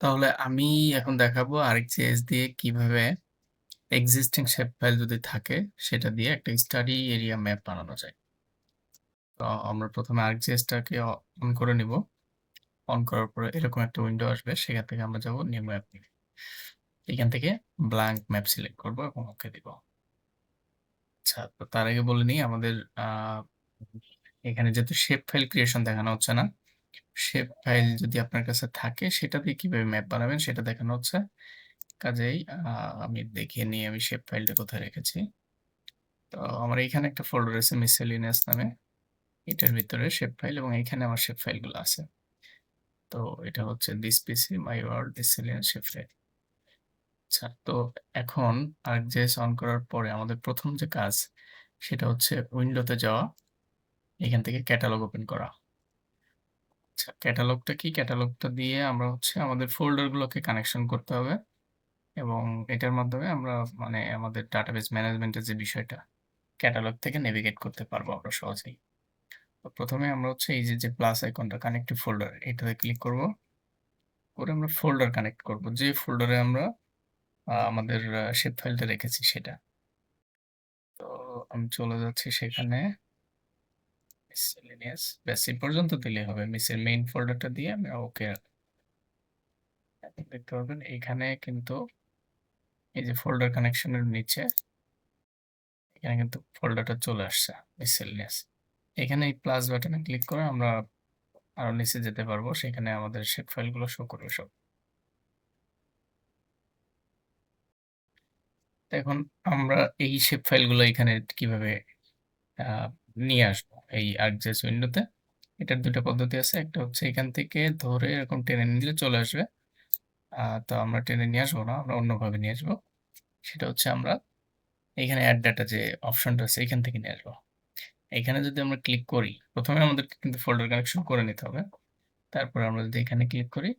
তাহলে আমি এখন দেখাবো ArcGIS দিয়ে কিভাবে এক্সিস্টিং শেপ ফাইল যদি থাকে সেটা দিয়ে একটা স্টাডি এরিয়া ম্যাপ বানানো যায়। তো আমরা প্রথমে ArcGIS-টাকে অন করে নিব। অন করার পরে এরকম একটা উইন্ডো আসবে, সেখান থেকে আমরা যাব নিউ ম্যাপ। এখান থেকে ব্ল্যাঙ্ক ম্যাপ সিলেক্ট করব এবং ওকে দিব। আচ্ছা, তো তার আগে বলে নিই আমাদের এখানে যেহেতু শেপ ফাইল ক্রিয়েশন দেখানো হচ্ছে না, শেপ ফাইল যদি আপনার কাছে থাকে সেটা দিয়ে কিভাবে ম্যাপ বানাবেন সেটা দেখানো হচ্ছে। কাজেই আমি দেখিয়ে নিই আমি শেপ ফাইলটা কোথায় রেখেছি। তো আমার এইখানে একটা ফোল্ডার আছে মিসেলিনিয়াস নামে, এটার ভিতরে শেপ ফাইল এবং এইখানে আমার শেপ ফাইলগুলো আছে। তো এটা হচ্ছে this PC my world miscellaneous shape file. আচ্ছা, তো এখন ArcGIS অন করার পরে আমাদের প্রথম যে কাজ সেটা হচ্ছে উইন্ডোতে যাওয়া, এখান থেকে ক্যাটালগ ওপেন করা। আচ্ছা, ক্যাটালগটা কি? ক্যাটালগটা দিয়ে আমরা হচ্ছে আমাদের ফোল্ডারগুলোকে কানেকশন করতে হবে এবং এটার মাধ্যমে আমরা মানে আমাদের ডাটাবেস ম্যানেজমেন্টের যে বিষয়টা, ক্যাটালগ থেকে নেভিগেট করতে পারবো আমরা সহজেই। তো প্রথমে আমরা হচ্ছে এই যে প্লাস আইকনটা কানেক্টিভ ফোল্ডার, এটাতে ক্লিক করব। করে আমরা ফোল্ডার কানেক্ট করব, যে ফোল্ডারে আমরা আমাদের শেপ ফাইলটা রেখেছি সেটা। তো আমি চলে যাচ্ছি সেখানে, মিসেলেনিয়াস, ব্যাস এই পর্যন্ত দিলেই হবে। মিসের মেইন ফোল্ডারটা দিয়ে আমি ওকে দেখতে পাবেন এইখানে কিন্তু এই যে ফোল্ডার কানেকশনের নিচে এখানে কিন্তু ফোল্ডারটা চলে আসছে মিসেলেনিয়াস। এখানে এই প্লাস বাটনে ক্লিক করে আমরা আরো নিচে যেতে পারবো, সেখানে আমাদের শেপ ফাইলগুলো শো করবে সব। তো এখন আমরা এই শেপ ফাইলগুলো এখানে কিভাবে আহ, নিয়ে আসবো এই ArcGIS উইন্ডোতে, এটার দুটো পদ্ধতি আছে। একটা হচ্ছে এখান থেকে ধরে এরকম টেনে নিলে চলে আসবে। তো আমরা টেনে নিয়ে আসবো না, আমরা অন্যভাবে নিয়ে আসবো। সেটা হচ্ছে আমরা এখানে অ্যাড ডাটা যে অপশনটা আছে এখান থেকে নিয়ে আসবো। এখানে যদি আমরা ক্লিক করি, প্রথমে আমাদেরকে কিন্তু ফোল্ডার কানেকশন করে নিতে হবে। তারপর আমরা যদি এখানে ক্লিক করি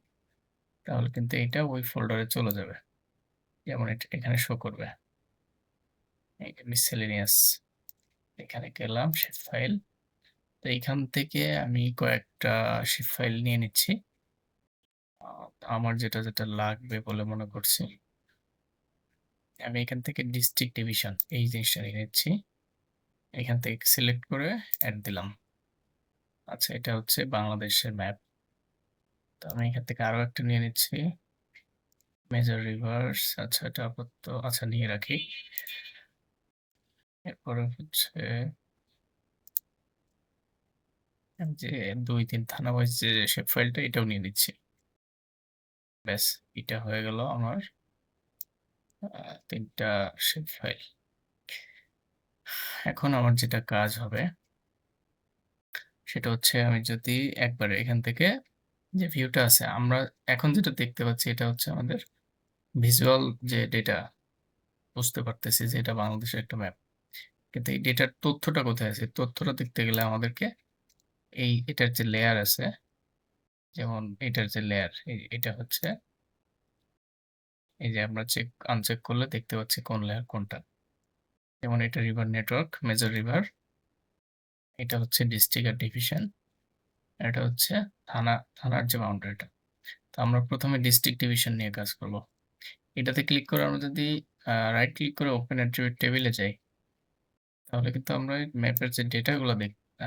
তাহলে কিন্তু এটা ওই ফোল্ডারে চলে যাবে, যেমন এটা এখানে শো করবে। এই মিসেলেনিয়াস, এখানে গেলাম শেপ ফাইল। তো এইখান থেকে আমি কয়েকটা শেপ ফাইল নিয়ে নিচ্ছি। আমার যেটা যেটা লাগবে বলে মনে করছি, আমি এখান থেকে ডিস্ট্রিক্ট ডিভিশন এই জিনিসটা নিয়ে নিচ্ছি। এখান থেকে সিলেক্ট করে অ্যাড দিলাম। আচ্ছা, এটা হচ্ছে বাংলাদেশের ম্যাপ। তো আমি এখান থেকে আরো একটা নিয়ে নিচ্ছি, মেজর রিভার্স। আচ্ছা, এটা আপাতত আচ্ছা নিয়ে রাখি। এরপরে হচ্ছে যে 2-3 থানা ওয়াইজ যে শেপ ফাইলটা, এটাও নিয়ে নিচ্ছি। ব্যাস, এটা হয়ে গেল আমার 3টা শেপ ফাইল। এখন আমার যেটা কাজ হবে সেটা হচ্ছে আমি যদি একবার এখান থেকে যে ভিউটা আছে, আমরা এখন যেটা দেখতে পাচ্ছি এটা হচ্ছে আমাদের ভিজুয়াল যে ডেটা, বুঝতে পারতেছি যে এটা বাংলাদেশের একটা ম্যাপ। কিন্তু এই ডেটার তথ্যটা কোথায় আছে? তথ্যটা দেখতে গেলে আমাদেরকে এটার যে লেয়ার আছে, যেমন এটার যে লেয়ার, এটা হচ্ছে এই যে আমরা চেক আনচেক করলে দেখতে পাচ্ছি কোন লেয়ার কোনটা। যেমন এটা রিভার নেটওয়ার্ক, মেজর রিভার, এটা হচ্ছে ডিস্ট্রিক্ট আর ডিভিশন, এটা হচ্ছে থানার যে বাউন্ডারিটা। তো আমরা প্রথমে ডিস্ট্রিক্ট ডিভিশন নিয়ে কাজ করব। এটাতে ক্লিক করে আমরা যদি রাইট ক্লিক করে ওপেন অ্যাট্রিবিউট টেবিলে যাই, তাহলে কিন্তু আমরা ম্যাপের যে ডেটাগুলো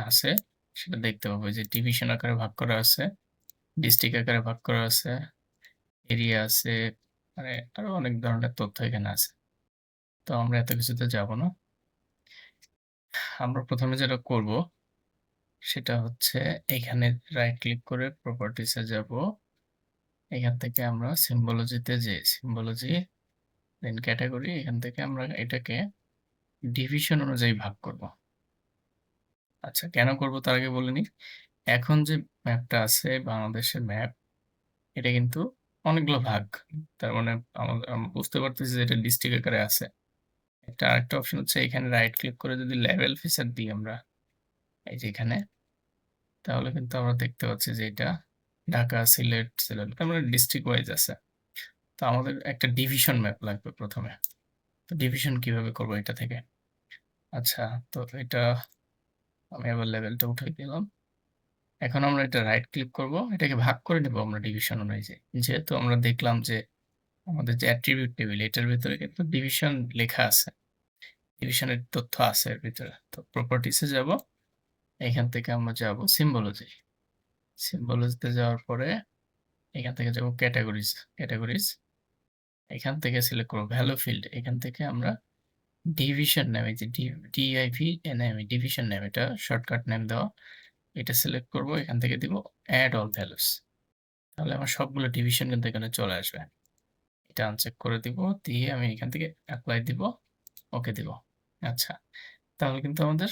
আছে সেটা দেখতে পাবো। যে ডিভিশন আকারে ভাগ করা আছে, ডিস্ট্রিক্ট আকারে ভাগ করা আছে, এরিয়া আছে, মানে আরো অনেক ধরনের তথ্য এখানে আছে। তো আমরা এত কিছুতে যাব না। আমরা প্রথমে যেটা করব সেটা হচ্ছে এখানে রাইট ক্লিক করে প্রপার্টিসে যাব। এখান থেকে আমরা সিম্বলজিতে যে সিম্বলজি, দেন ক্যাটাগরি, এখান থেকে আমরা এটাকে ডিভিশন অনুযায়ী ভাগ করব। আচ্ছা, কেন করব তার আগে বলে নিই। এখন যে ম্যাপটা আছে বাংলাদেশের ম্যাপ, এটা কিন্তু অনেকগুলো ভাগ। তার মানে আমরা বুঝতে পারতেছি যে এটা ডিস্ট্রিক্ট আকারে আছে। একটা আরেকটা অপশন হচ্ছে এখানে রাইট ক্লিক করে যদি লেভেল ফিচার দিই আমরা, এই যে এখানে, তাহলে কিন্তু আমরা দেখতে পাচ্ছি যে এটা ঢাকা, সিলেট তার মানে ডিস্ট্রিক্ট ওয়াইজ আছে। তো আমাদের একটা ডিভিশন ম্যাপ লাগবে প্রথমে। তো ডিভিশন কিভাবে করবো এটা থেকে? আচ্ছা, তো এটা আমি আবার লেভেলটা উঠাই দিলাম। এখন আমরা এটা রাইট ক্লিক করব। এটাকে ভাগ করে নেব আমরা ডিভিশন অনুযায়ী। যেহেতু আমরা দেখলাম যে আমাদের যে অ্যাট্রিবিউট টেবিল এটার ভেতরে কিন্তু ডিভিশন লেখা আছে। ডিভিশনের তথ্য আছে এর ভিতরে। তো প্রপার্টিস এ যাব। এখান থেকে আমরা যাব সিম্বলজি। সিম্বলজিতে যাওয়ার পরে এখান থেকে যাব ক্যাটেগরিজ। ক্যাটেগরিজ এখান থেকে সিলেক্ট করব ভ্যালু ফিল্ড। এখান থেকে আমরা ডিভিশন নেম এই যে DIV ডিভিশন নেম এটা শর্টকাট নেম দেওয়া। এটা সিলেক্ট করব। এখান থেকে দিব অ্যাড অল ভ্যালুস। তাহলে আমার সবগুলো ডিভিশন কিন্তু এখানে চলে আসবে। এটা আনচেক করে দিব। দিয়ে আমি এখান থেকে অ্যাপ্লাই দিব, ওকে দিব। আচ্ছা, তাহলে কিন্তু আমাদের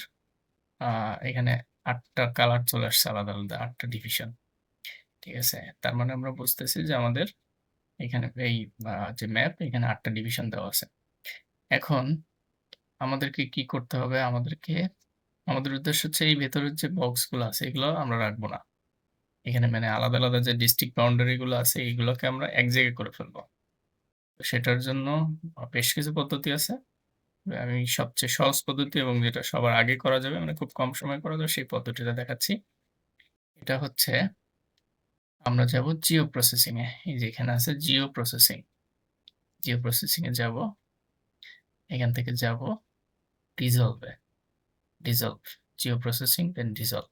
এখানে ৮ টা কালার চলে আসছে আলাদা, আলাদা ৮ টা ডিভিশন। ঠিক আছে? তার মানে আমরা বুঝতেছি যে আমাদের এখানে এই যে ম্যাপ এখানে ৮ টা ডিভিশন দেওয়া আছে। এখন আমাদেরকে কি করতে হবে? আমাদের উদ্দেশ্য হচ্ছে এই ভেতরের যে বক্সগুলো আছে এগুলো আমরা রাখবো না। এখানে মানে আলাদা, আলাদা যে ডিস্ট্রিক্ট বাউন্ডারি গুলো আছে এগুলোকে আমরা এক জায়গায় করে ফেলবো। তো সেটার জন্য বেশ কিছু পদ্ধতি আছে। আমি সবচেয়ে সহজ পদ্ধতি এবং যেটা সবার আগে করা যাবে মানে খুব কম সময়ে করা যাবে সেই পদ্ধতিটা দেখাচ্ছি। এটা হচ্ছে আমরা যাব জিও প্রসেসিং এ। এই যে এখানে আছে জিও প্রসেসিং। জিও প্রসেসিং এ যাব। এখান থেকে যাব ডিসলভ এ। ডিসলভ, জিও প্রসেসিং দেন ডিসলভ।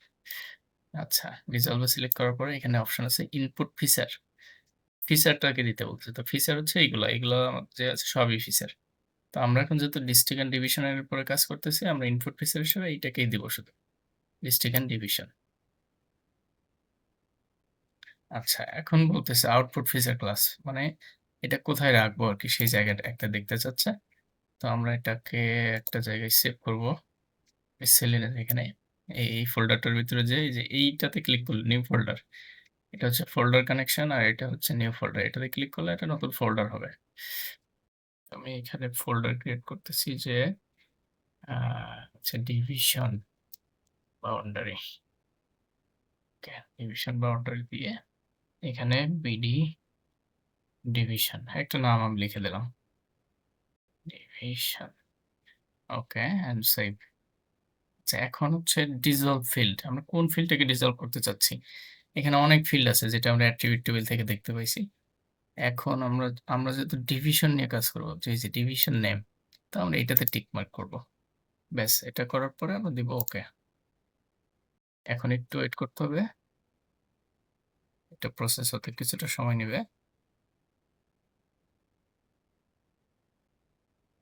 আচ্ছা, ডিসলভ এ সিলেক্ট করার পরে এখানে অপশন আছে ইনপুট ফিচার। ফিচারটাকে দিতে বলছে। তো ফিচার হচ্ছে এইগুলা। এগুলা যে আছে সবই ফিচার। তো আমরা এখন যেহেতু ডিস্ট্রিক্ট এন্ড ডিভিশনের উপরে কাজ করতেছি আমরা ইনপুট ফিচার হিসেবে এইটাকেই দিব শুধু। District and division. আচ্ছা, এখন বলতেছে আউটপুট ফিচার ক্লাস। মানে এটা কোথায় রাখবো আরকি সেই জায়গাটা একটা দেখতে চাচ্ছে। তো আমরা এটাকে একটা জায়গায় সেভ করব। সেলিনের এখানে এই ফোল্ডারটার ভিতরে যে এই যে এইটাতে ক্লিক করলে নিউ ফোল্ডার। এটা হচ্ছে ফোল্ডার কানেকশন আর এটা হচ্ছে নিউ ফোল্ডার। এটাতে ক্লিক করলে একটা নতুন ফোল্ডার হবে। আমি এখানে ফোল্ডার ক্রিয়েট করতেছি যে আচ্ছা division boundary. Okay, division boundary দিয়ে এখানে বিডি ডিভিশন একটা নাম আমি লিখে দিলাম। ডিভিশন। Okay and save. আচ্ছা, এখন হচ্ছে ডিসলভ ফিল্ড। আমরা কোন ফিল্ডটাকে ডিসলভ করতে চাচ্ছি? এখানে অনেক ফিল্ড আছে যেটা আমরা অ্যাট্রিবিউট টেবিল থেকে দেখতে পাইছি। এখন আমরা যেহেতু ডিভিশন নিয়ে কাজ করব, যে এই যে ডিভিশন নেম, তো আমরা এটাতে টিক মার্ক করব। ব্যাস, এটা করার পরে আমরা দিব ওকে। এখন একটু ওয়েট করতে হবে। এটা প্রসেস হতে কিছুটা সময় নেবে।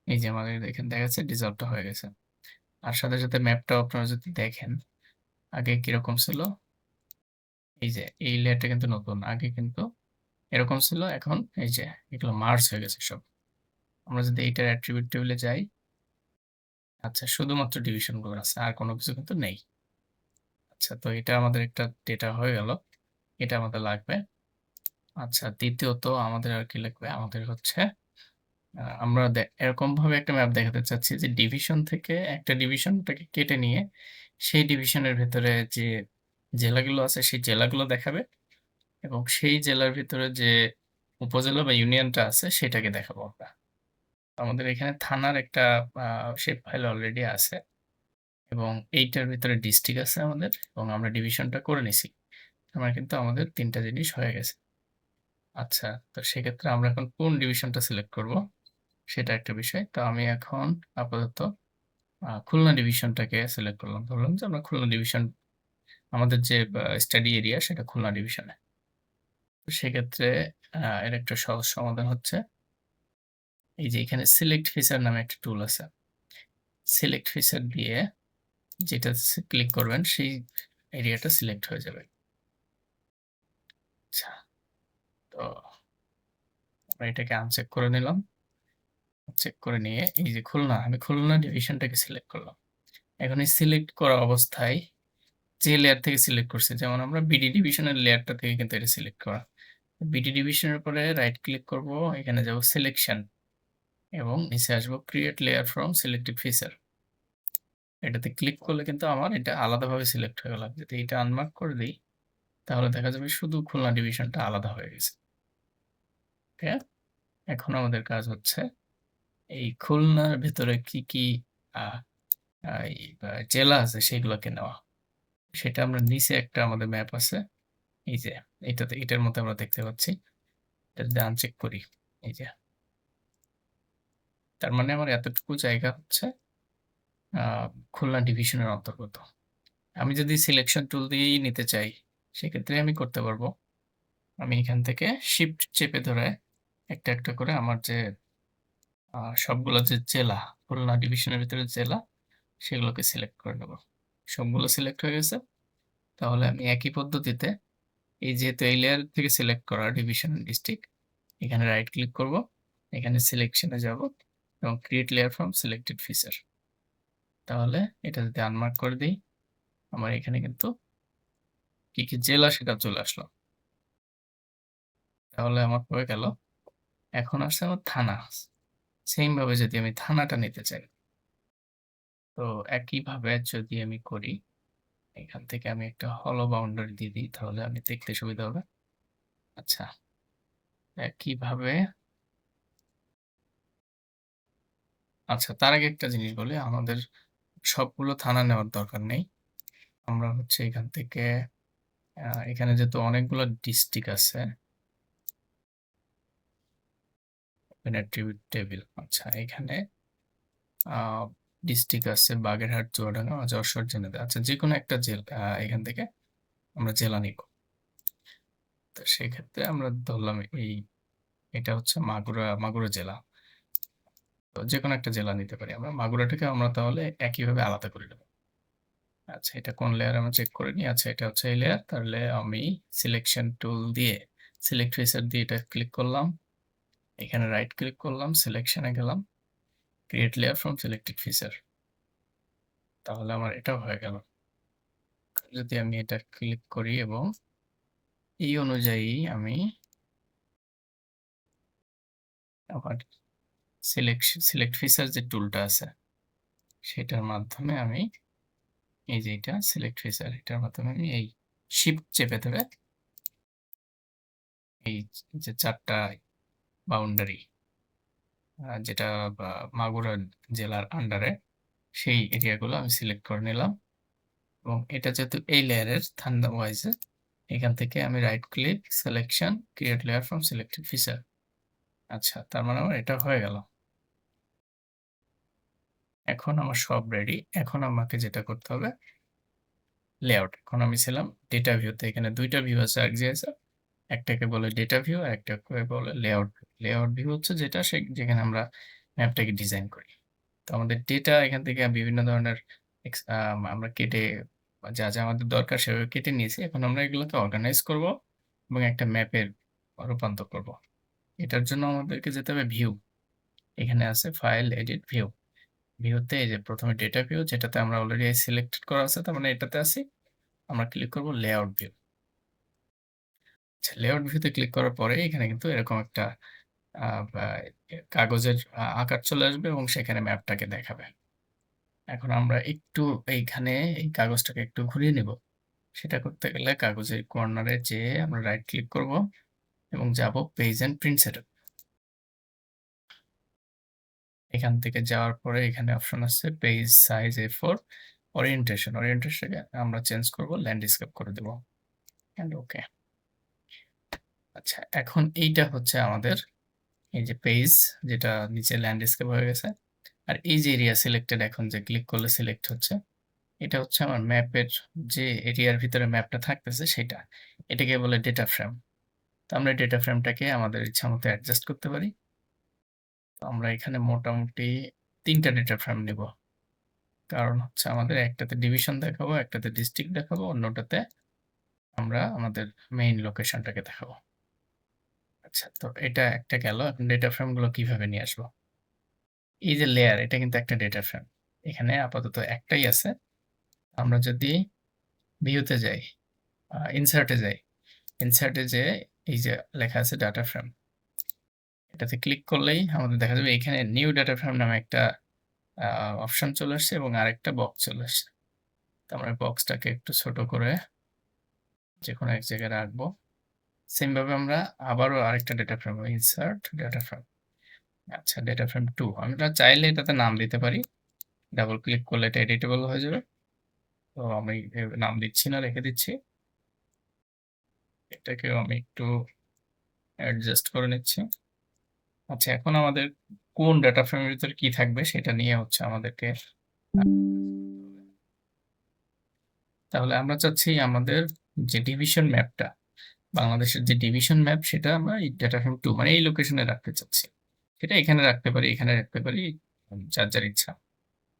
এই যে আমাদের এখানে দেখা যাচ্ছে ডিসলভটা হয়ে গেছে। আর সাথে, সাথে ম্যাপটাও আপনারা যদি দেখেন আগে কিরকম ছিল, এই যে এই লেয়ারটা কিন্তু নতুন। আগে কিন্তু এরকম ছিল, এখন এই যে এগুলো মার্জ হয়ে গেছে সব। আমরা যদি এইটার অ্যাট্রিবিউট টেবিলে যাই, আচ্ছা শুধুমাত্র ডিভিশন গুলো আছে আর কোনো কিছু কিন্তু নেই। আচ্ছা, তো এটা আমাদের একটা ডেটা হয়ে গেল। এটা আমাদের লাগবে। আচ্ছা, দ্বিতীয়ত আমাদের আর কি লাগবে? আমাদের হচ্ছে আমরা এরকম ভাবে একটা ম্যাপ দেখাতে চাচ্ছি যে ডিভিশন থেকে একটা ডিভিশনটাকে কেটে নিয়ে সেই ডিভিশনের ভেতরে যে জেলাগুলো আছে সেই জেলাগুলো দেখাবে এবং সেই জেলার ভিতরে যে উপজেলা বা ইউনিয়নটা আছে সেটাকে দেখাবো আমরা। আমাদের এখানে থানার একটা শেপ ফাইল অলরেডি আছে এবং এইটার ভিতরে ডিস্ট্রিক্ট আছে আমাদের এবং আমরা ডিভিশনটা করে নিছি। আমার কিন্তু আমাদের ৩ টা জিনিস হয়ে গেছে। আচ্ছা, তো সেক্ষেত্রে আমরা এখন কোন ডিভিশনটা সিলেক্ট করব সেটা একটা বিষয়। তো আমি এখন আপাতত খুলনা ডিভিশনটাকে সিলেক্ট করলাম। ধরলাম যে আমরা খুলনা ডিভিশন, আমাদের যে স্টাডি এরিয়া সেটা খুলনা ডিভিশনে। তো সেক্ষেত্রে এর একটা সহজ সমাধান হচ্ছে এই যে এখানে সিলেক্ট ফিচার নামে একটা টুল আছে। সিলেক্ট ফিচার দিয়ে যেটা ক্লিক করবেন সেই এরিয়াটা সিলেক্ট হয়ে যাবে। আচ্ছা, তো আমরা এটাকে আনচেক করে নিলাম। চেক করে নিয়ে এই যে খুলনা, আমি খুলনা ডিভিশনটাকে সিলেক্ট করলাম। এখন এই সিলেক্ট করা অবস্থায় যে লেয়ার থেকে সিলেক্ট করছি, যেমন আমরা বিডি ডিভিশনের লেয়ারটা থেকে কিন্তু এটা সিলেক্ট করা। বিডি ডিভিশনের উপরে রাইট ক্লিক করব, এখানে যাব সিলেকশন এবং নিচে আসবো create layer from selected feature. এটাতে ক্লিক করলে কিন্তু আমার এটা আলাদাভাবে সিলেক্ট হয়ে গেল। যদি এটা আনমার্ক করে দিই তাহলে দেখা যাবে শুধু খুলনা ডিভিশনটা আলাদা হয়ে গেছে। ওকে, এখন আমাদের কাজ হচ্ছে এই খুলনার ভেতরে কি কি আহ, এই জেলা আছে সেগুলোকে নেওয়া। সেটা আমরা নিচে একটা আমাদের ম্যাপ আছে। এই যে এটার মধ্যে আমরা দেখতে পাচ্ছি। এটা যদি আনচেক করি, এই যে। তার মানে আমার এতটুকু জায়গা হচ্ছে আ খুলনা ডিভিশনের অন্তর্গত। আমি যদি সিলেকশন টুল দিয়েই নিতে চাই, সেক্ষেত্রে আমি করতে পারবো। আমি এখান থেকে শিফট চেপে ধরে একটা করে আমার যে সবগুলো যে জেলা, খুলনা ডিভিশনের ভিতরে জেলা, সেগুলোকে সিলেক্ট করে নেব। সবগুলো সিলেক্ট হয়ে গেছে। তাহলে আমি একই পদ্ধতিতে এই যেহেতু এই লেয়ার থেকে সিলেক্ট করা ডিভিশন ডিস্ট্রিক্ট, এখানে রাইট ক্লিক করব, এখানে সিলেকশনে যাব এবং create layer from selected feature. তাহলে এটা যদি আনমার্ক করে দিই, আমার এখানে কিন্তু কি জেলা সেটা চলে আসলো। তাহলে আমার হয়ে গেল। এখন আসছে আমার থানা। সেম ভাবে যদি আমি থানাটা নিতে চাই, তো একইভাবে যদি আমি করি, এখান থেকে আমি একটা হলো বাউন্ডারি দিয়ে দিই, তাহলে আমি দেখতে সুবিধা হবে। আচ্ছা, একইভাবে আচ্ছা, তার আগে একটা জিনিস বলি, আমাদের সবগুলো থানা নেওয়ার দরকার নেই। আমরা হচ্ছে এখান থেকে এখানে যেহেতু অনেকগুলো ডিস্ট্রিক্ট আছে, টেবিল। আচ্ছা, এখানে ডিস্ট্রিক্ট আছে বাগেরহাট, চুয়াডাঙ্গা, যশোর, ঝিনাইদহ। আচ্ছা, যে কোনো একটা জেলা এখান থেকে আমরা জেলা নিব। তো সেক্ষেত্রে আমরা ধরলাম এটা হচ্ছে মাগুরা জেলা। তো যে কোনো একটা জেলা নিতে পারি আমরা। মাগুরাটাকে আমরা তাহলে একইভাবে আলাদা করে নেব। আচ্ছা, এটা কোন লেয়ার আমরা চেক করে নিই। আচ্ছা, এটা হচ্ছে এই লেয়ার। তাহলে আমি সিলেকশন টুল দিয়ে সিলেক্ট ফিচার দিয়ে এটা ক্লিক করলাম, এখানে রাইট ক্লিক করলাম, সিলেকশনে গেলাম, create layer from selected feature. তাহলে আমার এটাও হয়ে গেল। যদি আমি এটা ক্লিক করি এবং এই অনুযায়ী আমি আমার সিলেক্ট ফিচার যে টুলটা আছে, সেটার মাধ্যমে আমি এই যে এটা সিলেক্ট ফিচার, এটার মাধ্যমে আমি এই শিফট চেপে ধরে এই যে 4টা বাউন্ডারি যেটা মাগুরা জেলার আন্ডারে, সেই এরিয়াগুলো আমি সিলেক্ট করে নিলাম এবং এটা যেহেতু এই লেয়ারের থান্ডার ওয়াইজে, এখান থেকে আমি right click, selection, create layer from selected feature. আচ্ছা, তার মানে আমার এটা হয়ে গেল। এখন আমার সব রেডি। এখন আমাকে যেটা করতে হবে, লেআউট। এখন আমি ছিলাম ডেটা ভিউতে। এখানে 2টা ভিউ আছে আরজিএস আছে। একটাকে বলে ডেটা ভিউ আর একটাকে বলে লেআউট ভিউ। লেআউট ভিউ হচ্ছে যেখানে আমরা ম্যাপটাকে ডিজাইন করি। তো আমাদের ডেটা এখান থেকে বিভিন্ন ধরনের আমরা কেটে যা আমাদের দরকার সেভাবে কেটে নিয়েছি। এখন আমরা এগুলোকে অর্গানাইজ করব এবং একটা ম্যাপে রূপান্তর করব। এটার জন্য আমাদেরকে যেতে হবে ভিউ। এখানে আছে ফাইল, এডিট, ভিউ। ভিউতে এই যে প্রথমে ডেটা ভিউ, যেটাতে আমরা অলরেডি সিলেক্টেড করা আছে, তার মানে এটাতে আছি। আমরা ক্লিক করব লেআউট ভিউ। আচ্ছা, লেআউট ভিউতে ক্লিক করার পরে এখানে কিন্তু এরকম একটা কাগজের আকার চলে আসবে এবং সেখানে ম্যাপটাকে দেখাবে। এখন আমরা একটু এইখানে এই কাগজটাকে একটু ঘুরিয়ে নিব। সেটা করতে গেলে কাগজের কর্নারে যেয়ে আমরা রাইট ক্লিক করব এবং যাব পেজ এন্ড প্রিন্ট সেটআপ। এখান থেকে যাওয়ার পরে এখানে অপশন আছে পেজ সাইজ A4, ওরিয়েন্টেশনকে আমরা চেঞ্জ করব, ল্যান্ডস্কেপ করে দেব এন্ড ওকে। আচ্ছা, এখন এইটা হচ্ছে আমাদের এই যে পেজ, যেটা নিচে ল্যান্ডস্কেপ হয়ে গেছে। আর এই যে এরিয়া সিলেক্টেড, এখন যে ক্লিক করলে সিলেক্ট হচ্ছে, এটা হচ্ছে আমার ম্যাপের যে এরিয়ার ভিতরে ম্যাপটা থাকতেছে সেটা। এটাকে বলে ডেটা ফ্রেম। তো আমরা ডেটা ফ্রেমটাকে আমাদের ইচ্ছা মতো অ্যাডজাস্ট করতে পারি। তো আমরা এখানে মোটামুটি 3টা ডেটা ফ্রেম নিব। কারণ হচ্ছে আমাদের একটাতে ডিভিশন দেখাবো, একটাতে ডিস্ট্রিক্ট দেখাবো, অন্যটাতে আমরা আমাদের মেইন লোকেশনটাকে দেখাবো। আচ্ছা, তো এটা একটা গেল। এখন ডেটা ফ্রেমগুলো কিভাবে নিয়ে আসবো? এই যে লেয়ার, এটা কিন্তু একটা ডেটা ফ্রেম। এখানে আপাতত একটাই আছে। আমরা যদি ভিউতে যাই, ইনসার্টে যাই, ইনসার্টে যেয়ে এই যে লেখা আছে ডাটা ফ্রেম, এটাতে ক্লিক করলেই আমাদের দেখা যাবে এখানে নিউ ডাটা ফ্রেম নামে একটা অপশন চলে আসছে এবং আরেকটা বক্স চলে আসছে। তো আমরা বক্সটাকে একটু ছোট করে যে কোনো এক জায়গায় রাখবো। সেম ভাবে আমরা আবারও আরেকটা data frame, insert data frame. আচ্ছা, ডেটা ফ্রেম 2 আমরা চাইলে এটাতে নাম দিতে পারি। ডাবল ক্লিক করলে এটা এডিটেবল হয়ে যাবে। তো আমি নাম দিচ্ছি না, রেখে দিচ্ছি। এটাকেও আমি একটু অ্যাডজাস্ট করে নিচ্ছি। আচ্ছা, এখন আমাদের কোন ডেটা ফ্রেমের ভিতরে কি থাকবে সেটা নিয়ে হচ্ছে আমাদেরকে তাহলে আমরা চাচ্ছি আমাদের যে ডিভিশন ম্যাপটা, বাংলাদেশের যে ডিভিশন ম্যাপ সেটা আমরা এই ডেটা ফ্রেম 2 মানে এই লোকেশনে রাখতে চাচ্ছি। সেটা এখানে রাখতে পারি, এখানে রাখতে পারি, যার যার ইচ্ছা।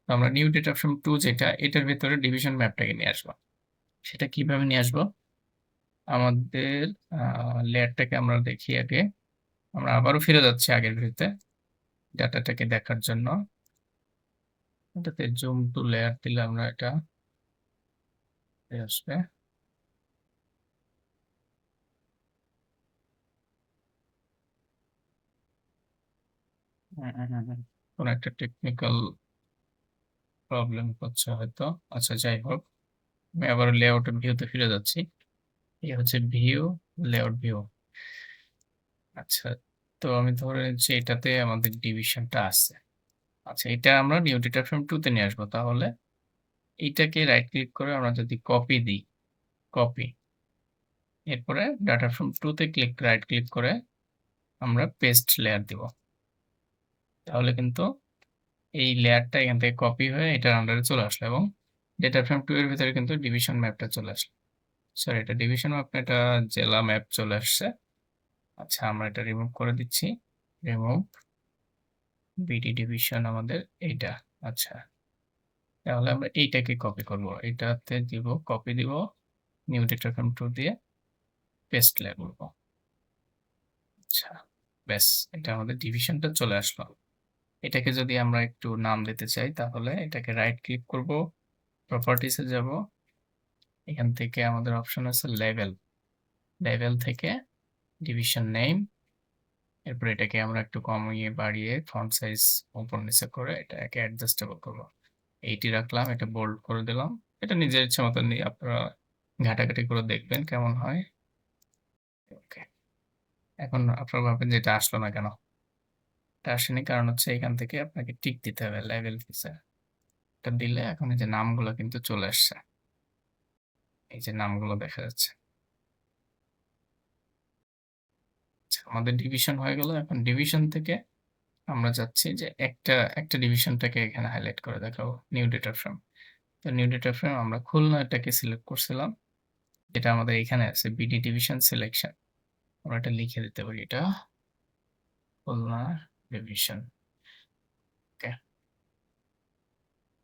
তো আমরা নিউ ডেটা ফ্রেম 2 যেটা, এটার ভেতরে ডিভিশন ম্যাপটাকে নিয়ে আসবো। সেটা কিভাবে নিয়ে আসবো? আমাদের লেয়ারটাকে আমরা দেখি আগে। আমরা আবারও ফিরে যাচ্ছি আগের ভিউতে ডাটাটাকে দেখার জন্য। এটাতে জুম টু লেয়ার দিলে আমরা এটা আসবে। কোন একটা টেকনিক্যাল প্রবলেম হচ্ছে হয়তো। আচ্ছা, যাই হোক, আমি আবার লেআউট ভিউতে ফিরে যাচ্ছি। এই হচ্ছে ভিউ, লেআউট ভিউ। আচ্ছা, তো আমি ধরে নিচ্ছি এটাতে আমাদের ডিভিশনটা আছে। আচ্ছা, এটা আমরা নিউ ডেটা ফ্রেম 2 তে নিয়ে আসবো। তাহলে এইটাকে রাইট ক্লিক করে আমরা যদি কপি দিই, কপি, এরপরে ডাটা ফ্রেম 2 তে রাইট ক্লিক করে আমরা পেস্ট লেয়ার দিব। তাহলে কিন্তু এই লেয়ারটা এখান থেকে কপি হয়ে এটার আন্ডারে চলে আসলো এবং ডেটা ফ্রেম 2 এর ভিতরে কিন্তু ডিভিশন ম্যাপটা চলে আসলো। সরি, এটা ডিভিশন ম্যাপ না, এটা জেলা ম্যাপ চলে আসছে। আচ্ছা, আমরা এটা রিমুভ করে দিচ্ছি। রিমুভ বিডি ডিভিশন আমাদের এইটা। আচ্ছা, তাহলে আমরা এইটাকে কপি করব, এটাতে দিব, কপি দিব, নিউ ডেটা ফ্রেম 2 দিয়ে পেস্ট লেয়ার করব। আচ্ছা, ব্যাস, এটা আমাদের ডিভিশনটা চলে আসলো। এটাকে যদি আমরা একটু নাম দিতে চাই তাহলে এটাকে রাইট ক্লিক করব, প্রপার্টিসে যাব, এখান থেকে আমাদের অপশন আছে লেভেল, লেভেল থেকে ডিভিশন নেম, এরপর এটাকে আমরা একটু কমিয়ে বাড়িয়ে ফন্ট সাইজ উপর নিচে করে এটাকে অ্যাডজাস্টেবল করব। 80 রাখলাম, এটা বোল্ড করে দিলাম। এটা নিজের ইচ্ছা মতো নিয়ে আপনারা ঘাটাঘাটি করে দেখবেন কেমন হয়। ওকে, এখন আপনারা ভাববেন যে এটা আসলো না কেন। এটা আসেনি কারণ হচ্ছে এখান থেকে আপনাকে টিক দিতে হবে লেভেল ফিচার। এটা দিলে এখন এই যে নামগুলো কিন্তু চলে আসছে, এই যে নামগুলো দেখা যাচ্ছে। আচ্ছা, আমাদের ডিভিশন হয়ে গেল। এখন ডিভিশন থেকে আমরা যাচ্ছি যে একটা একটা ডিভিশনটাকে এখানে হাইলাইট করে দেখাবো, নিউ ডেটা ফ্রেম। তো নিউ ডেটা ফ্রেম আমরা খুলনাটাকে সিলেক্ট করছিলাম, যেটা আমাদের এখানে আছে বিডি ডিভিশন সিলেকশন। আমরা এটা লিখে দিতে পারি, এটা খুলনা ডিভিশন। ওকে,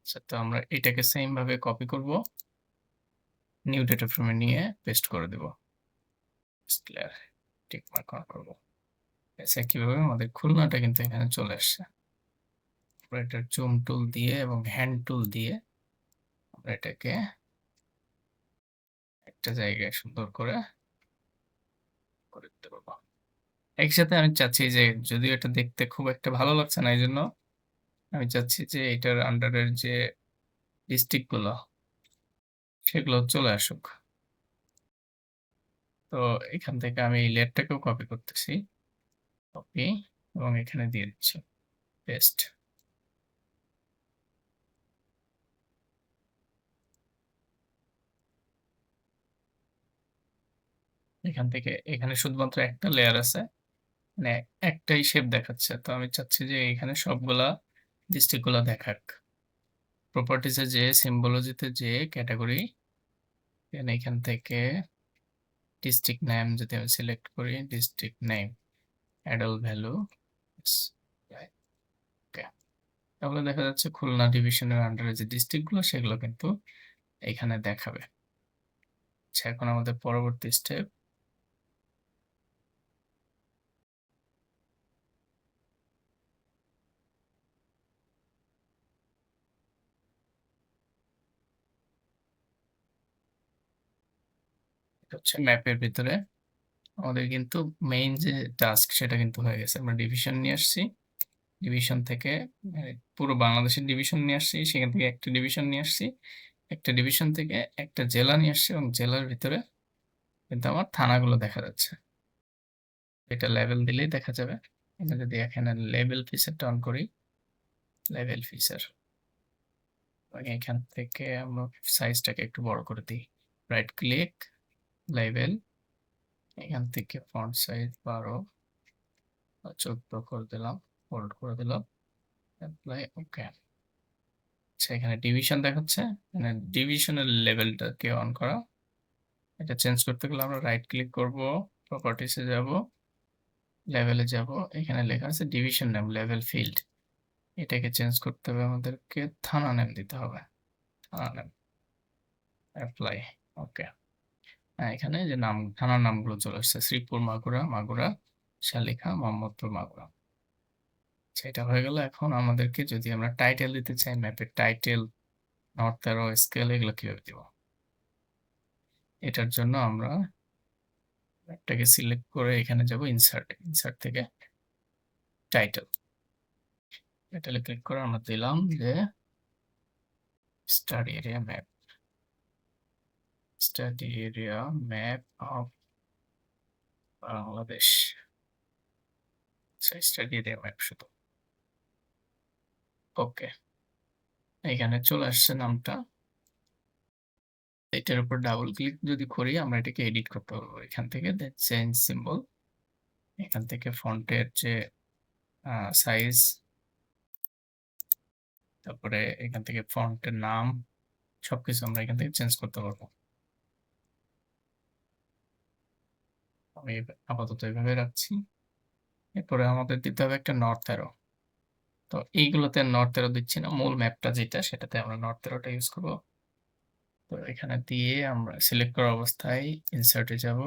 আচ্ছা, তো আমরা এটাকে সেম ভাবে কপি করব, নিউ ডেটা ফ্রেমে নিয়ে পেস্ট করে দেব, লেয়ার টিক মার্ক করব। আচ্ছা, কিভাবে আমাদের খুলনাটা কিন্তু এখানে চলে আসছে। আমরা এটা জুম টুল দিয়ে এবং হ্যান্ড টুল দিয়ে আমরা এটাকে একটা জায়গায় সুন্দর করে করে দিতে পারবো। একসাথে আমি চাচ্ছি যে, যদিও এটা দেখতে খুব একটা ভালো লাগছে না, এই জন্য আমি চাচ্ছি যে এটার আন্ডারের যে ডিস্ট্রিক্ট গুলো সেগুলো চলে আসুক। তো এখান থেকে আমি এই লেয়ারটাকেও কপি করতেছি, কপি, এবং এখানে দিয়ে দিচ্ছি পেস্ট। এখান থেকে এখানে শুধুমাত্র একটা লেয়ার আছে, মানে একটাই শেপ দেখাচ্ছে। তো আমি চাচ্ছি যে এখানে সবগুলা ডিস্ট্রিক্ট গুলা দেখাক। প্রপার্টিসে যে সিম্বলজিতে যে ক্যাটাগরি, এখান থেকে ডিস্ট্রিক্ট নেম যদি আমি সিলেক্ট করি, ডিস্ট্রিক্ট নেম, অ্যাডাল ভ্যালু, তাহলে দেখা যাচ্ছে খুলনা ডিভিশনের আন্ডারে যে ডিস্ট্রিক্ট গুলো সেগুলো কিন্তু এখানে দেখাবে। আচ্ছা, এখন আমাদের পরবর্তী স্টেপ, হচ্ছে ম্যাপের ভিতরে আমাদের কিন্তু মেইন যে টাস্ক সেটা কিন্তু হয়ে গেছে। আমরা ডিভিশন নিয়ে আসছি, ডিভিশন থেকে পুরো বাংলাদেশের ডিভিশন নিয়ে আসছি, সেখান থেকে একটা ডিভিশন নিয়ে আসছি, একটা ডিভিশন থেকে একটা জেলা নিয়ে আসছি এবং জেলার ভিতরে কিন্তু আমার থানাগুলো দেখা যাচ্ছে। এটা লেভেল দিলেই দেখা যাবে। আমরা যদি এখানে লেভেল ফিচারটা অন করি, লেভেল ফিচার, এখান থেকে আমরা সাইজটাকে একটু বড় করে দিই। রাইট ক্লিক, লেবেল, এখান থেকে ফন্ট সাইজ 12 বা 14 করে দিলাম, হোল্ড করে দিলাম, অ্যাপ্লাই, ওকে। আচ্ছা, এখানে ডিভিশন দেখাচ্ছে, মানে ডিভিশনের লেভেলটাকে অন করা। এটা চেঞ্জ করতে গেলে আমরা রাইট ক্লিক করব, প্রপার্টিসে যাব, লেভেলে যাব, এখানে লেখা আছে ডিভিশন নেম, লেভেল ফিল্ড। এটাকে চেঞ্জ করতে হবে, আমাদেরকে থানা নেম দিতে হবে, থানা নেম, অ্যাপ্লাই, ওকে। হ্যাঁ, এখানে যে নাম, থানার নামগুলো চলে আসছে, শ্রীপুর, মাগুরা, মাগুরা, শালিখা, মোহাম্মদপুর, মাগুরা। সেটা হয়ে গেল। এখন আমাদেরকে যদি আমরা টাইটেল দিতে চাই, ম্যাপের টাইটেল, নর্থ অ্যারো, স্কেল, এগুলো কিভাবে দিব? এটার জন্য আমরা ম্যাপটাকে সিলেক্ট করে এখানে যাব, ইনসার্ট, ইনসার্ট থেকে টাইটেল, টাইটেলে ক্লিক করে আমরা দিলাম যে study area map, study area map of Bangladesh, study area map শুধু, ওকে। এখানে চলে আসছে নামটা। এটার উপর ডাবল ক্লিক যদি করি আমরা এটাকে এডিট করতে পারবো এখান থেকে, চেঞ্জ সিম্বল, এখান থেকে ফন্টের যে সাইজ, তারপরে এখান থেকে ফন্টের নাম, সবকিছু আমরা এখান থেকে চেঞ্জ করতে পারবো। আমি আপাতত এইভাবে রাখছি। এরপরে আমাদের দিতে হবে একটা নর্থ অ্যারো। তো এইগুলোতে নর্থ অ্যারো দিচ্ছি না, মূল ম্যাপটা যেটা সেটাতে আমরা নর্থ অ্যারোটা ইউজ করবো। তো এখানে দিয়ে আমরা সিলেক্ট করা অবস্থায় ইনসার্টে যাব,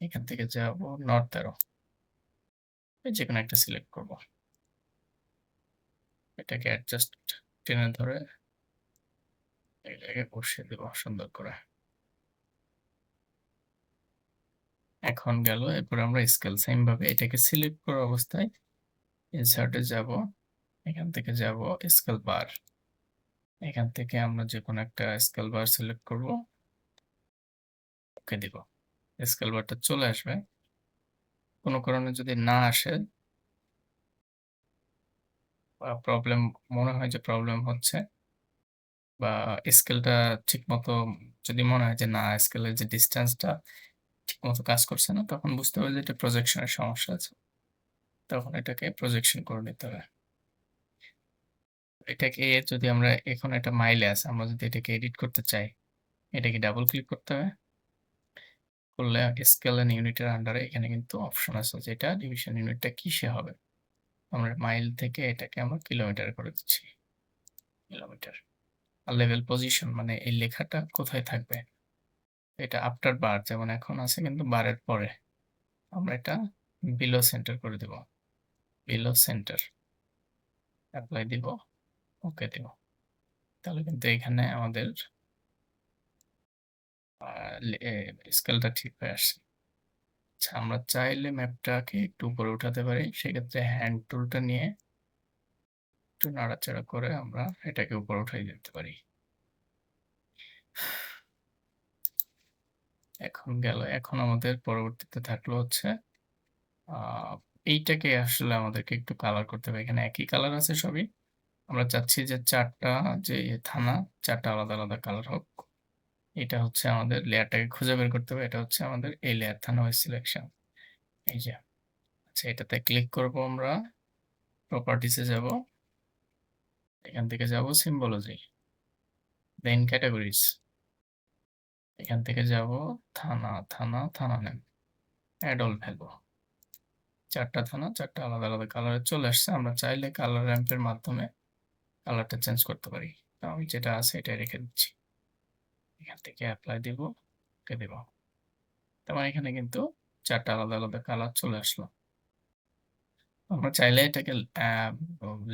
এখান থেকে যাব নর্থ অ্যারো, যে কোনো একটা সিলেক্ট করব, এটাকে অ্যাডজাস্ট টেনে ধরে এই জায়গায় বসিয়ে দেবো সুন্দর করে। এখন গেল। এরপর আমরা স্কেল সেম ভাবে এটাকে সিলেক্ট করা অবস্থায় ইনসার্টে যাব, এখান থেকে যাব স্কেল বার, এখান থেকে আমরা যে কোনো একটা স্কেল বার সিলেক্ট করব, ওকে দিব, স্কেল বারটা চলে আসবে। কোনো কারণে যদি না আসে বা প্রবলেম মনে হয় যে প্রবলেম হচ্ছে, বা স্কেলটা ঠিক মতো যদি মনে হয় যে না, স্কেলের যে ডিস্টেন্সটা ঠিক মতো কাজ করছে না, তখন বুঝতে হবে যে এটা প্রজেকশনের সমস্যা আছে, তখন এটাকে প্রজেকশন করে নিতে হবে। এটাকে যদি আমরা এখন একটা মাইলে আছে, আমরা যদি এটাকে এডিট করতে চাই, এটাকে ডাবল ক্লিক করতে হবে, করলে স্কেল এন্ড ইউনিটের আন্ডারে এখানে কিন্তু অপশন আছে যেটা ডিভিশন ইউনিটটা কিসে হবে। আমরা মাইল থেকে এটাকে আমরা কিলোমিটার করে দিচ্ছি, কিলোমিটার। আর লেভেল পজিশন মানে এই লেখাটা কোথায় থাকবে, এটা আফটার বার, যেমন এখন আছে কিন্তু বারের পরে, আমরা এটা বিলো সেন্টার করে দেব, বিলো সেন্টার, অ্যাপ্লাই দিব, ওকে দিব। তাহলে কিন্তু এখানে আমাদের স্কেলটা ঠিক হয়ে আসছে। আচ্ছা, আমরা চাইলে ম্যাপটাকে একটু উপরে উঠাতে পারি, সেক্ষেত্রে হ্যান্ড টুলটা নিয়ে একটু নাড়াচাড়া করে আমরা এটাকে উপরে উঠাই দিতে পারি। এখন গেল। এখন আমাদের পরবর্তীতে থাকলো হচ্ছে এইটাকে আসলে আমাদেরকে একটু কালার করতে হবে। এখানে একই কালার আছে সবই, আমরা চাচ্ছি যে চারটা যে থানা, চারটা আলাদা আলাদা কালার হোক। এটা হচ্ছে আমাদের লেয়ারটাকে খুঁজে বের করতে হবে, এটা হচ্ছে আমাদের এই লেয়ার, থানা ওয়াইজ সিলেকশন, এই যে। আচ্ছা, এটাতে ক্লিক করব, আমরা প্রপার্টিসে যাব, এখান থেকে যাব সিম্বলজি, দেন ক্যাটাগরিজ, এখান থেকে যাব থানা, থানা, থানা নেম, অ্যাড অল ভ্যালু, চারটা থানা, চারটা আলাদা আলাদা কালারে চলে আসছে। আমরা চাইলে কালার র্যাম্পের মাধ্যমে কালারটা চেঞ্জ করতে পারি, তো আমি যেটা আছে এটাই রেখে দিচ্ছি, এখান থেকে অ্যাপ্লাই দিব, ওকে দেব। তারপর এখানে কিন্তু চারটা আলাদা আলাদা কালার চলে আসলো। আমরা চাইলে এটাকে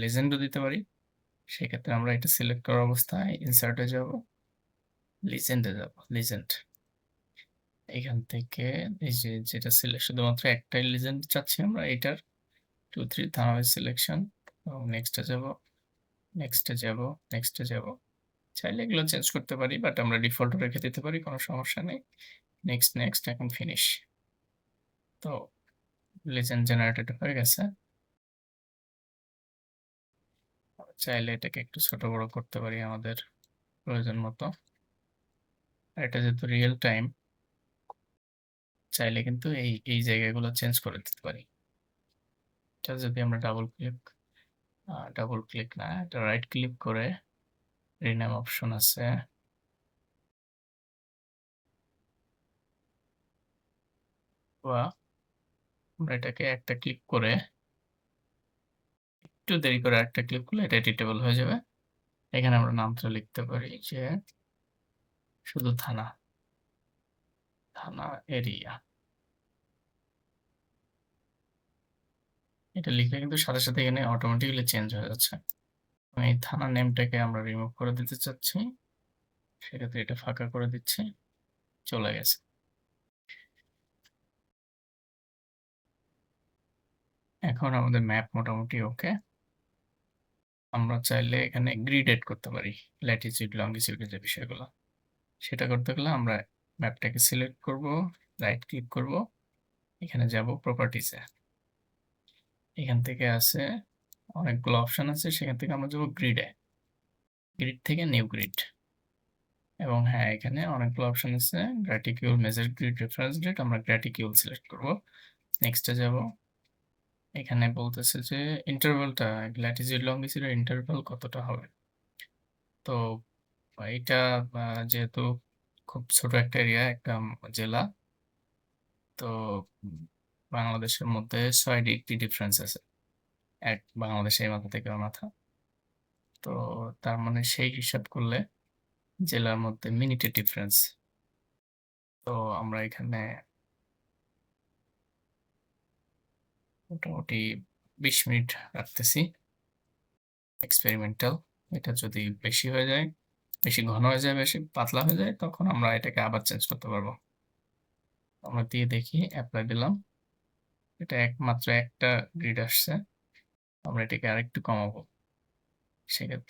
লেজেন্ডও দিতে পারি, সেক্ষেত্রে আমরা এটা সিলেক্ট করার অবস্থায় ইনসার্টে যাব, লিজেন্ডে যাব, লিজেন্ড, এখান থেকে এই যে যেটা সিলেক্ট, শুধুমাত্র একটাই লিজেন্ড চাচ্ছি আমরা, এটার 2 3 থানা সিলেকশন, এবং নেক্সটে যাব, নেক্সটে যাব, নেক্সটে যাব। চাইলে এগুলো চেঞ্জ করতে পারি, বাট আমরা ডিফল্ট রেখে দিতে পারি, কোনো সমস্যা নেই। নেক্সট, নেক্সট, এখন ফিনিশ। তো লিজেন্ড জেনারেটেড হয়ে গেছে। চাইলে এটাকে একটু ছোট বড় করতে পারি আমাদের প্রয়োজন মতো। আর এটা যেহেতু রিয়েল টাইম, চাইলে কিন্তু এই জায়গাগুলো চেঞ্জ করে দিতে পারি। এটা যদি আমরা ডাবল ক্লিক না, এটা রাইট ক্লিক করে রিনেম অপশন আছে, বা আমরা এটাকে একটা ক্লিক করে একটু দেরি করে একটা ক্লিক করলে এটা এডিটেবল হয়ে যাবে। এখানে আমরা নামটা লিখতে পারি যে শুধু থানা এরিয়া। এটা লিখলে কিন্তু সাথে সাথে এখানে অটোমেটিক্যালি চেঞ্জ হয়ে যাচ্ছে। এই থানা নেমটাকে আমরা রিমুভ করে দিতে চাচ্ছি, সেক্ষেত্রে এটা ফাঁকা করে দিচ্ছি, চলে গেছে। এখন আমাদের ম্যাপ মোটামুটি ওকে। আমরা চাইলে এখানে গ্রিড এড করতে পারি, ল্যাটিচিউড লঙ্গিচিউডের যে বিষয়গুলো, সেটা করতে গেলে আমরা ম্যাপটাকে সিলেক্ট করব, রাইট ক্লিক করব, এখানে যাব প্রপার্টিসে, এখান থেকে আছে অনেকগুলো অপশন আছে, সেখান থেকে আমরা যাব গ্রিডে, গ্রিড থেকে নিউ গ্রিড। এবং হ্যাঁ, এখানে অনেকগুলো অপশন আছে, গ্র্যাটিকিউল, মেজার গ্রিড, রেফারেন্স গ্রিড, আমরা গ্র্যাটিকিউল সিলেক্ট করব। নেক্সটে যাব, এখানে বলতেছে যে ইন্টারভালটা ল্যাটিচিউড লঙ্গিচিউডের ইন্টারভাল কতটা হবে। তো এটা যেহেতু খুব ছোট একটা এরিয়া, একটা জেলা, তো উম, বাংলাদেশের মধ্যে 6 ডিগ্রি ডিফারেন্স আছে এক বাংলাদেশের এই মাথা থেকে ওই মাথা। তো তার মানে সেই হিসাব করলে জেলার মধ্যে মিনিটের ডিফারেন্স। তো আমরা এখানে মোটামুটি 20 মিনিট রাখতেছি এক্সপেরিমেন্টাল। এটা যদি বেশি হয়ে যায়, বেশি ঘন হয়ে যায়, বেশি পাতলা হয়ে যায়, তখন আমরা এটাকে আবার চেঞ্জ করতে পারবো। আমরা দিয়ে দেখি, অ্যাপ্লাই দিলাম, এটা একমাত্র একটা গ্রিড আসছে, আমরা এটাকে আরেকটু কমাবো।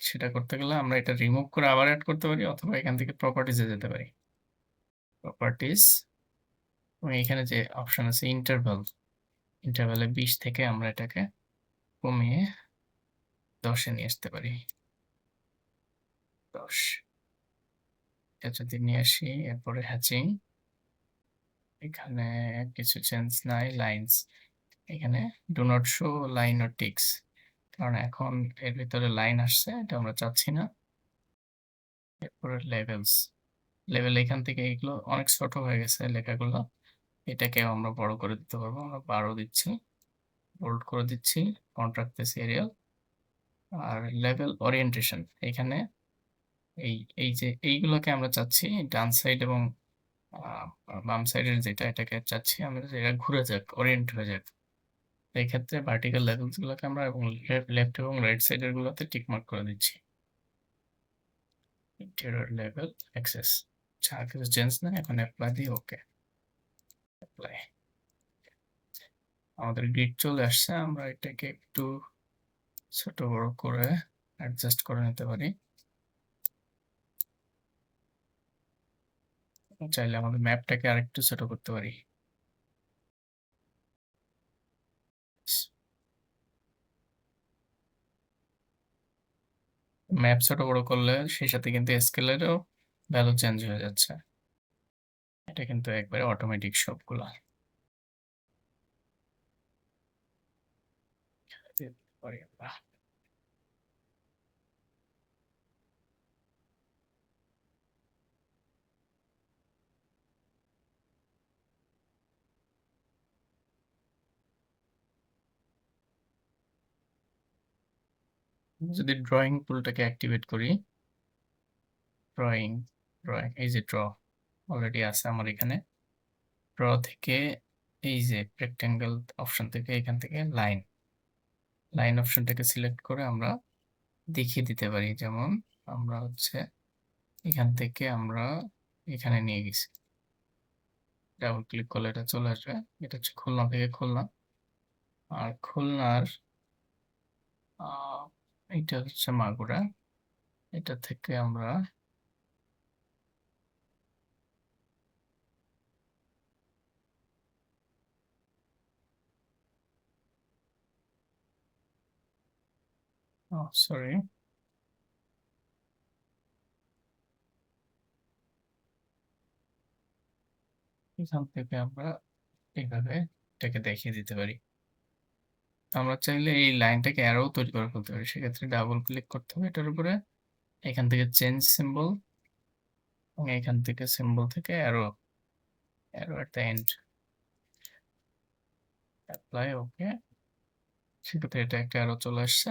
সেটা করতে গেলে আমরা এটা রিমুভ করে আবার অ্যাড করতে পারি, অথবা এখান থেকে প্রপার্টিজে যেতে পারি, প্রপার্টিজ, এবং এখানে যে অপশন আছে ইন্টারভ্যালে 20 থেকে আমরা এটাকে কমিয়ে 10-এ নিয়ে আসতে পারি। 10 এটা যদি নিয়ে আসি, এরপরে হ্যাচিং, এখানে কিছু চেঞ্জ নাই, লাইনস, এখানে do not show line or ticks, কারণ এখন এর ভিতরে লাইন আসছে, এটা আমরা চাচ্ছি না। এরপরে লেভেল এখান থেকে এগুলো অনেক ছোট হয়ে গেছে লেখাগুলো, এটাকে আমরা বড় করে দিতে পারবো। আমরা 12 দিচ্ছি, বোল্ড করে দিচ্ছি, ফন্ট রাখতেছি এরিয়াল। আর লেভেল ওরিয়েন্টেশন, এখানে এই এই যে এইগুলোকে আমরা চাচ্ছি ডান সাইড এবং বাম সাইডের যেটা, এটাকে চাচ্ছি আমরা যে এটা ঘুরে যাক, ওরিয়েন্ট হয়ে যাক। এই ক্ষেত্রে ভার্টিক্যাল লেভেলস গুলোকে আমরা এবং লেফট এবং রাইট সাইডের গুলোতে টিক মার্ক করে দিচ্ছি। ইন্টেরিয়র লেভেল অ্যাক্সেস, আর কিছু চেঞ্জ না, এখন অ্যাপ্লাই দিই, ওকে অ্যাপ্লাই। আমাদের গ্রিড চলে আসছে, আমরা এটাকে একটু ছোট বড় করে অ্যাডজাস্ট করে নিতে পারি। চাইলে আমাদের ম্যাপটাকে আরেকটু ছোট করতে পারি। ম্যাপ ছোট বড় করলে সেই সাথে কিন্তু স্কেলেরও ভ্যালু চেঞ্জ হয়ে যাচ্ছে, এটা কিন্তু একবারে অটোমেটিক সবগুলা দিতে পারি আমরা। যদি ড্রয়িং টুলটাকে অ্যাক্টিভেট করি, ড্রয়িং ড্রয়িং এই যে ড্র অলরেডি আছে আমার এখানে, ড্র থেকে এই যে রেক্টেঙ্গেল অপশন থেকে এখান থেকে লাইন অপশনটাকে সিলেক্ট করে আমরা দেখিয়ে দিতে পারি। যেমন আমরা হচ্ছে এখান থেকে আমরা এখানে নিয়ে গেছি, ডাবল ক্লিক করলে এটা চলে আসবে। এটা হচ্ছে খুলনা থেকে খুলনা, আর খুলনার এটা হচ্ছে মাগুরা, এটা থেকে আমরা সরি। এখান থেকে আমরা এইভাবে এটাকে দেখিয়ে দিতে পারি। আমরা চাইলে এই লাইনটাকে অ্যারো তৈরি করে ফেলতে পারি। সেক্ষেত্রে ডাবল ক্লিক করতে হবে এটার উপরে। এখান থেকে চেঞ্জ সিম্বল এবং এখান থেকে সিম্বল থেকে arrow, arrow at the end. Apply, okay. সেক্ষেত্রে এটা একটা অ্যারো চলে আসছে।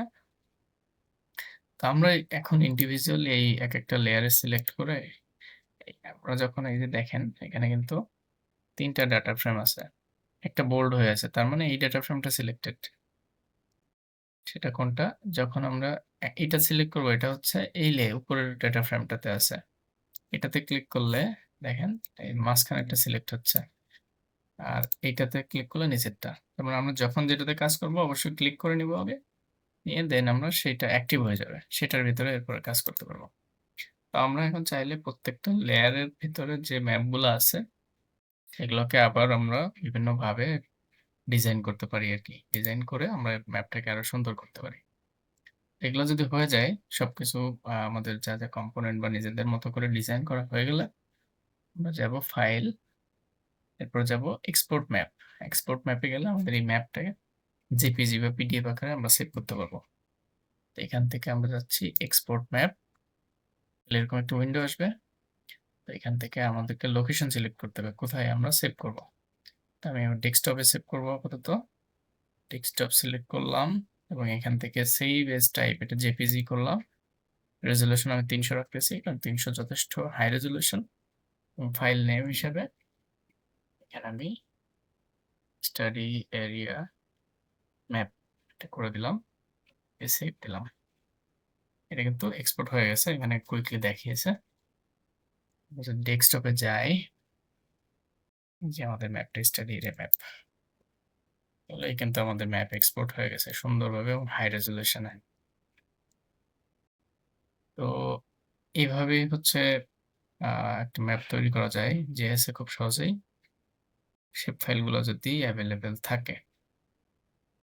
তো আমরা এখন ইন্ডিভিজুয়ালি এই একেকটা লেয়ারে সিলেক্ট করে আমরা যখন এই যে দেখেন এখানে কিন্তু ৩ টা ডাটা ফ্রেম আছে। একটা বোল্ড হয়ে আছে। তার মানে এই ডাটা ফ্রেমটা সিলেক্টেড। সেটা কোনটা? যখন আমরা এটা সিলেক্ট করব, এটা হচ্ছে এই উপরের ডাটা ফ্রেমটাতে আছে। এটাতে ক্লিক করলে দেখেন এই মাঝখানেরটা সিলেক্ট হচ্ছে। আর এইটাতে ক্লিক করলে নিচেরটা। তার মানে আমরা যখন যেটাতে কাজ করব অবশ্যই ক্লিক করে নিব আগে। নিয়ে দেন আমরা সেটা অ্যাক্টিভ হয়ে যাবে। সেটার ভিতরে এরপরে কাজ করতে পারবো। তো আমরা এখন চাইলে প্রত্যেকটা লেয়ারের ভিতরে যে ম্যাপগুলো আছে এগুলোকে আবার আমরা বিভিন্নভাবে ডিজাইন করতে পারি আরকি। ডিজাইন করে আমরা ম্যাপটাকে আরো সুন্দর করতে পারি। এগুলো যদি হয়ে যায় সবকিছু আমাদের যা, যা কম্পোনেন্ট বা নিজেদের মতো করে ডিজাইন করা হয়ে গেলে আমরা যাব ফাইল, এরপর যাব এক্সপোর্ট ম্যাপ। এক্সপোর্ট ম্যাপে গেলে আমাদের এই ম্যাপটাকে জেপিজি বা পিডিএফ আকারে আমরা সেভ করতে পারবো। তো এখান থেকে আমরা যাচ্ছি এক্সপোর্ট ম্যাপ। এরকম একটা উইন্ডো আসবে। তো এখান থেকে আমাদেরকে লোকেশন সিলেক্ট করতে হবে কোথায় আমরা সেভ করব। তো আমি আমার ডেস্কটপে সেভ করব আপাতত। ডেস্কটপ সিলেক্ট করলাম এবং এখান থেকে সেভ এজ টাইপ এটা জেপিজি করলাম। রেজোলিউশন আমি ৩০০ রাখতেছি কারণ ৩০০ যথেষ্ট হাই রেজোলিউশন। এবং ফাইল নেম হিসাবে এখানে আমি স্টাডি এরিয়া ম্যাপ এটা করে দিলাম, সেভ দিলাম। এটা কিন্তু এক্সপোর্ট হয়ে গেছে, এখানে কুইকলি দেখিয়েছে। ডেস্কটপে যাই, যে আমাদের ম্যাপটা স্টাডি এরিয়া ম্যাপ, এই কিন্তু আমাদের ম্যাপ এক্সপোর্ট হয়ে গেছে সুন্দরভাবে এবং হাই রেজোলিউশনে। তো এইভাবেই হচ্ছে একটা ম্যাপ তৈরি করা যায় জেএসএ খুব সহজেই, শেপ ফাইলগুলো যদি অ্যাভেলেবেল থাকে।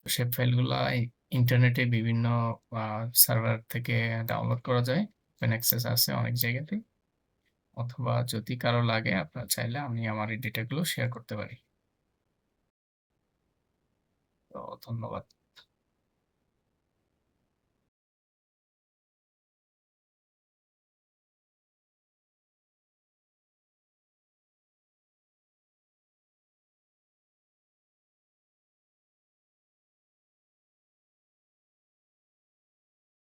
শেপ ফাইলগুলা ইন্টারনেটে বিভিন্ন সার্ভার থেকে ডাউনলোড করা যায়, ওপেন অ্যাক্সেস আছে অনেক জায়গাতেই। অথবা যদি কারো লাগে আপনারা চাইলে আমি আমার এই ডেটাগুলো শেয়ার করতে পারি। তো ধন্যবাদ।